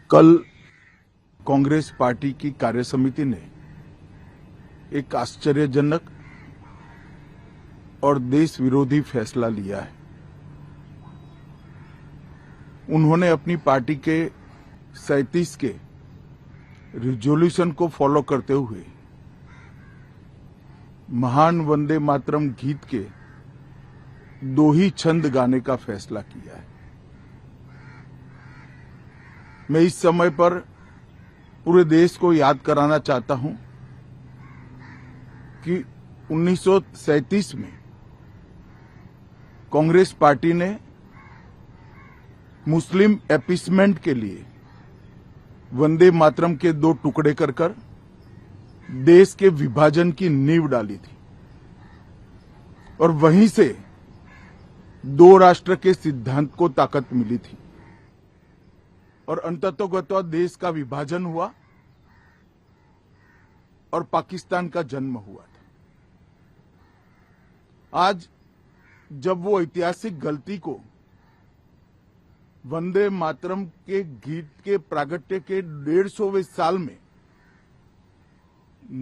कल कांग्रेस पार्टी की कार्यसमिति ने एक आश्चर्यजनक और देश विरोधी फैसला लिया है। उन्होंने अपनी पार्टी के 37 के रिजोल्यूशन को फॉलो करते हुए महान वंदे मातरम गीत के 2 ही छंद गाने का फैसला किया है। मैं इस समय पर पूरे देश को याद कराना चाहता हूं कि 1937 में कांग्रेस पार्टी ने मुस्लिम अपीसमेंट के लिए वंदे मातरम के 2 टुकड़े कर देश के विभाजन की नींव डाली थी और वहीं से 2 राष्ट्र के सिद्धांत को ताकत मिली थी और अंततोगत्वा देश का विभाजन हुआ और पाकिस्तान का जन्म हुआ था। आज जब वो ऐतिहासिक गलती को वंदे मातरम के गीत के प्रागट्य के 150वें साल में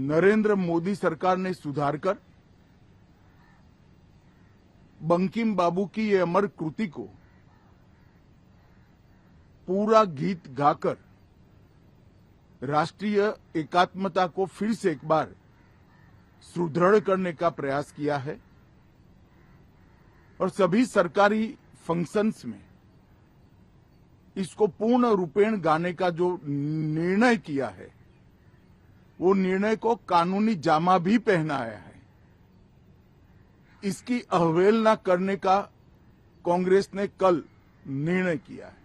नरेंद्र मोदी सरकार ने सुधार कर बंकिम बाबू की ये अमर कृति को पूरा गीत गाकर राष्ट्रीय एकात्मता को फिर से एक बार सुदृढ़ करने का प्रयास किया है और सभी सरकारी फंक्शंस में इसको पूर्ण रूपेण गाने का जो निर्णय किया है वो निर्णय को कानूनी जामा भी पहनाया है। इसकी अवहेलना करने का कांग्रेस ने कल निर्णय किया है।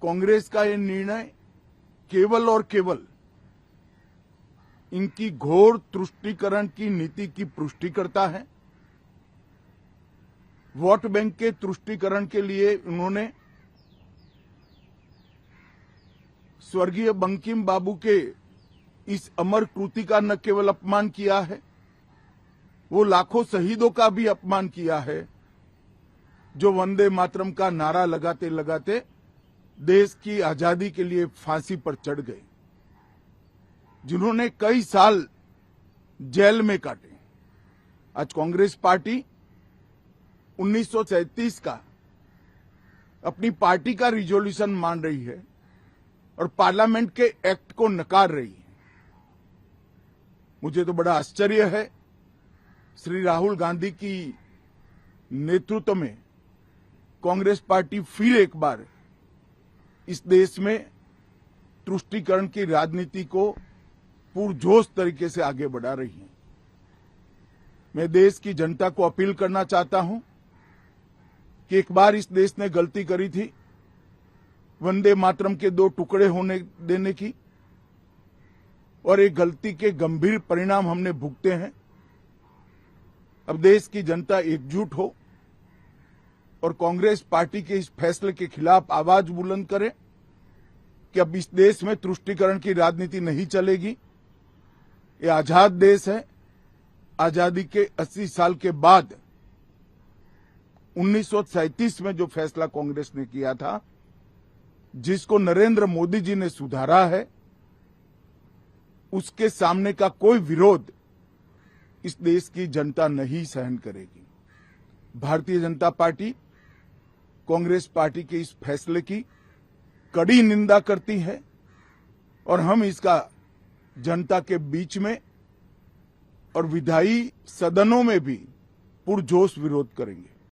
कांग्रेस का ये निर्णय केवल और केवल इनकी घोर तुष्टीकरण की नीति की पुष्टि करता है। वोट बैंक के तुष्टीकरण के लिए उन्होंने स्वर्गीय बंकिम बाबू के इस अमर कृति का न केवल अपमान किया है, वो लाखों शहीदों का भी अपमान किया है जो वंदे मातरम का नारा लगाते लगाते देश की आजादी के लिए फांसी पर चढ़ गए, जिन्होंने कई साल जेल में काटे। आज कांग्रेस पार्टी 1937 का अपनी पार्टी का रिजोल्यूशन मान रही है और पार्लियामेंट के एक्ट को नकार रही है। मुझे तो बड़ा आश्चर्य है, श्री राहुल गांधी की नेतृत्व में कांग्रेस पार्टी फिर एक बार इस देश में तुष्टीकरण की राजनीति को पुरजोश तरीके से आगे बढ़ा रही है। मैं देश की जनता को अपील करना चाहता हूं कि एक बार इस देश ने गलती करी थी वंदे मातरम के 2 टुकड़े होने देने की और एक गलती के गंभीर परिणाम हमने भुगते हैं। अब देश की जनता एकजुट हो और कांग्रेस पार्टी के इस फैसले के खिलाफ आवाज बुलंद करे कि अब इस देश में तुष्टीकरण की राजनीति नहीं चलेगी। ये आजाद देश है। आजादी के 80 साल के बाद 1937 में जो फैसला कांग्रेस ने किया था, जिसको नरेंद्र मोदी जी ने सुधारा है, उसके सामने का कोई विरोध इस देश की जनता नहीं सहन करेगी। भारतीय जनता पार्टी कांग्रेस पार्टी के इस फैसले की कड़ी निंदा करती है और हम इसका जनता के बीच में और विधायी सदनों में भी पुरजोश विरोध करेंगे।